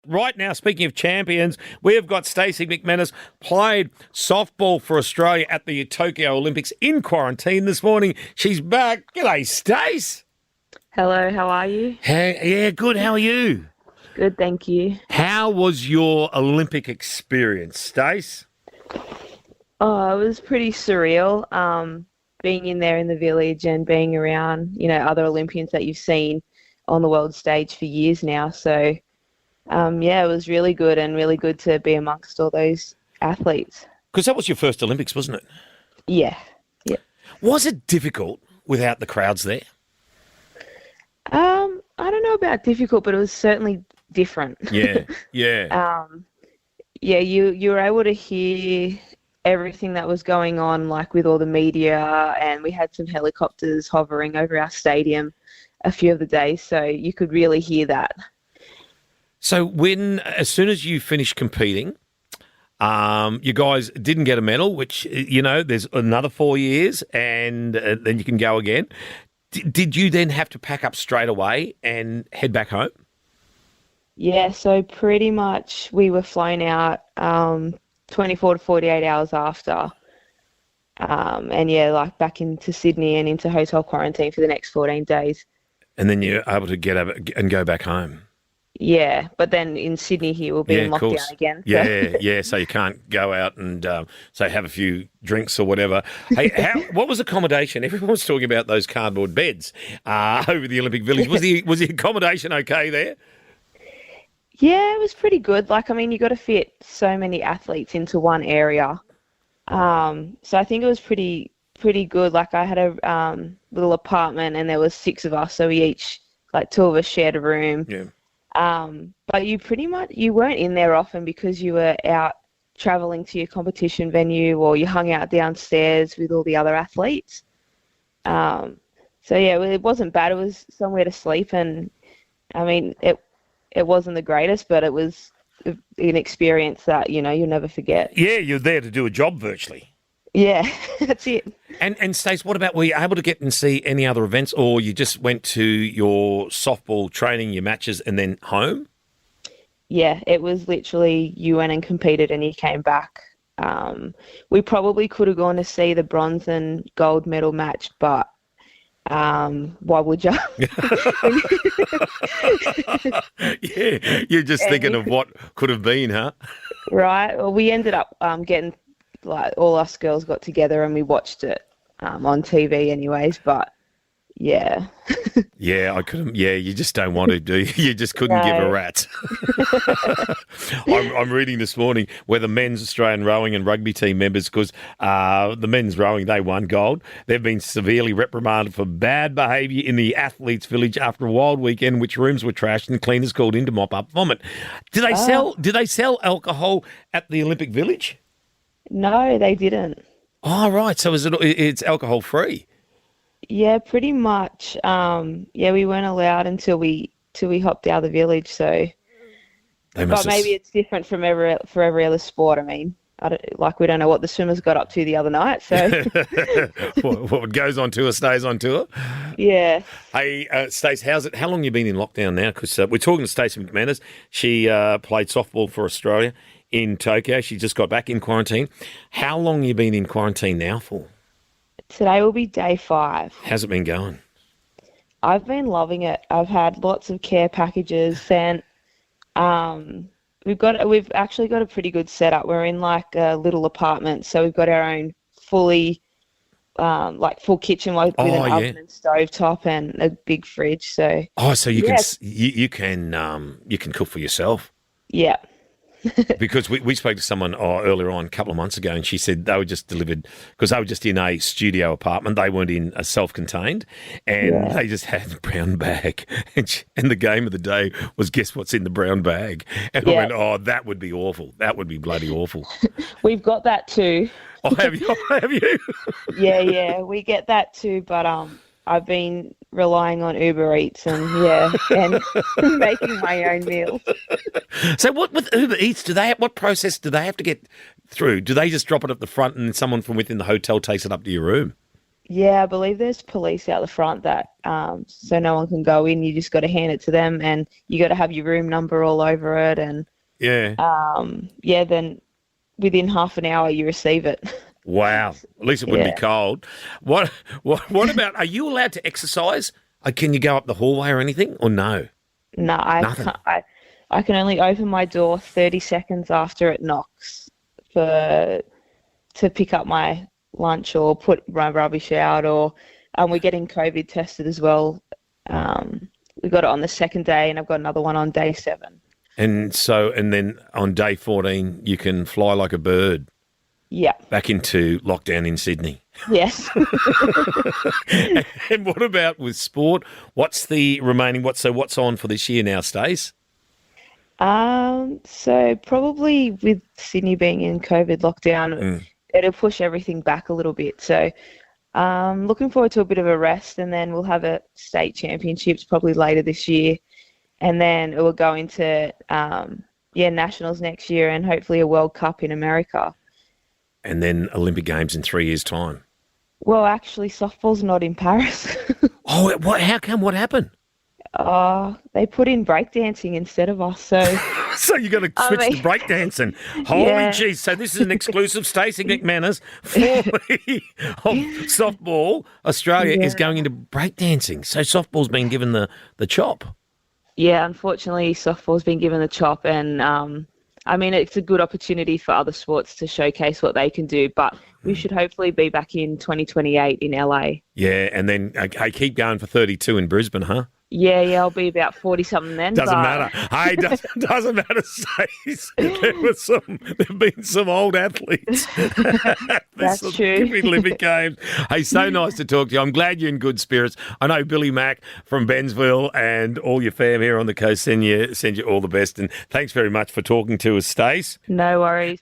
Right now, speaking of champions, we have got Stacey McManus, played softball for Australia at the Tokyo Olympics in quarantine this morning. She's back. G'day, Stace. Hello, how are you? Hey, yeah, good. How are you? Good, thank you. How was your Olympic experience, Stace? Oh, it was pretty surreal. Being in there in the village and being around, other Olympians that you've seen on the world stage for years now. So, yeah, it was really good and really good to be amongst all those athletes. Because that was your first Olympics, wasn't it? Yeah, yeah. Was it difficult without the crowds there? I don't know about difficult, but it was certainly different. Yeah, yeah. Yeah, you were able to hear everything that was going on, like with all the media, and we had some helicopters hovering over our stadium a few of the days, so you could really hear that. So as soon as you finished competing, you guys didn't get a medal, which, there's another 4 years and then you can go again. Did you then have to pack up straight away and head back home? Yeah, so pretty much we were flown out 24 to 48 hours after. And yeah, like back into Sydney and into hotel quarantine for the next 14 days. And then you're able to get over and go back home. Yeah, but then in Sydney here we'll be in lockdown again. So. Yeah, so you can't go out and say have a few drinks or whatever. Hey, what was accommodation? Everyone was talking about those cardboard beds over the Olympic Village. Was the accommodation okay there? Yeah, it was pretty good. You got to fit so many athletes into one area. So I think it was pretty good. Like I had a little apartment and there was 6 of us, so we each, 2 of us shared a room. Yeah. But you weren't in there often because you were out traveling to your competition venue or you hung out downstairs with all the other athletes. So yeah, it wasn't bad. It was somewhere to sleep, and it wasn't the greatest, but it was an experience that, you'll never forget. Yeah, you're there to do a job virtually. Yeah, that's it. And Stace, what about, were you able to get and see any other events, or you just went to your softball training, your matches, and then home? Yeah, it was literally you went and competed and you came back. We probably could have gone to see the bronze and gold medal match, but why would you? Yeah, you're just thinking of what could have been, huh? Right. Well, we ended up getting, all us girls got together and we watched it on TV anyways, but yeah. Yeah, I couldn't. Yeah, you just don't want to, do you? You just couldn't give a rat's. I'm reading this morning where the men's Australian rowing and rugby team members, because the men's rowing, they won gold. They've been severely reprimanded for bad behaviour in the athletes' village after a wild weekend, in which rooms were trashed and cleaners called in to mop up vomit. Did they sell alcohol at the Olympic Village? No, they didn't. Oh, right. So it's alcohol free? Yeah, pretty much. Yeah, we weren't allowed until we hopped out of the village. So, but maybe it's different for every other sport. We don't know what the swimmers got up to the other night. So, what goes on tour stays on tour. Yeah. Hey, Stace, how long have you been in lockdown now? Because we're talking to Stacey McManus. She played softball for Australia in Tokyo. She just got back in quarantine. How long have you been in quarantine now for? Today will be day 5. How's it been going? I've been loving it. I've had lots of care packages sent. We've actually got a pretty good setup. We're in a little apartment, so we've got our own full kitchen with an oven and stovetop and a big fridge. So you can cook for yourself. Yeah. Because we spoke to someone earlier on, a couple of months ago, and she said they were just delivered, because they were just in a studio apartment. They weren't in a self-contained, and they just had a brown bag. And the game of the day was, guess what's in the brown bag? And I went, oh, that would be awful. That would be bloody awful. We've got that too. Oh, have you? Have you? Yeah, we get that too, but I've been relying on Uber Eats and making my own meals. So what with Uber Eats, what process do they have to get through? Do they just drop it at the front and someone from within the hotel takes it up to your room? Yeah, I believe there's police out the front that so no one can go in. You just got to hand it to them, and you got to have your room number all over it. And Yeah. yeah, then within half an hour you receive it. Wow. At least it wouldn't Yeah. be cold. What about, are you allowed to exercise? Can you go up the hallway or anything, or no? No, I Nothing. can't. I can only open my door 30 seconds after it knocks to pick up my lunch or put my rubbish out. Or we're getting COVID tested as well. We got it on the second day, and I've got another one on day 7. And then on day 14, you can fly like a bird Yeah. back into lockdown in Sydney. Yes. And what about with sport? What's the remaining? What's on for this year now, Stace? So probably with Sydney being in COVID lockdown, it'll push everything back a little bit. So looking forward to a bit of a rest, and then we'll have a state championships probably later this year, and then it will go into nationals next year, and hopefully a World Cup in America. And then Olympic Games in 3 years' time. Well, actually, softball's not in Paris. Oh, what? How come? What happened? They put in breakdancing instead of us, so So you got to switch to breakdancing. Holy Yeah. jeez. So this is an exclusive. Stacey McManus, formerly of Softball Australia, is going into breakdancing. So softball's been given the chop. yeah, unfortunately, softball's been given the chop, and I mean, it's a good opportunity for other sports to showcase what they can do, but we should hopefully be back in 2028 in LA. Yeah, and then I keep going for 32 in Brisbane, huh? Yeah, I'll be about 40-something then. Doesn't but matter. Hey, doesn't matter, Stace. There've been some old athletes. That's true. Olympic Games. Hey, so nice to talk to you. I'm glad you're in good spirits. I know Billy Mack from Bensville and all your fam here on the coast send you all the best. And thanks very much for talking to us, Stace. No worries.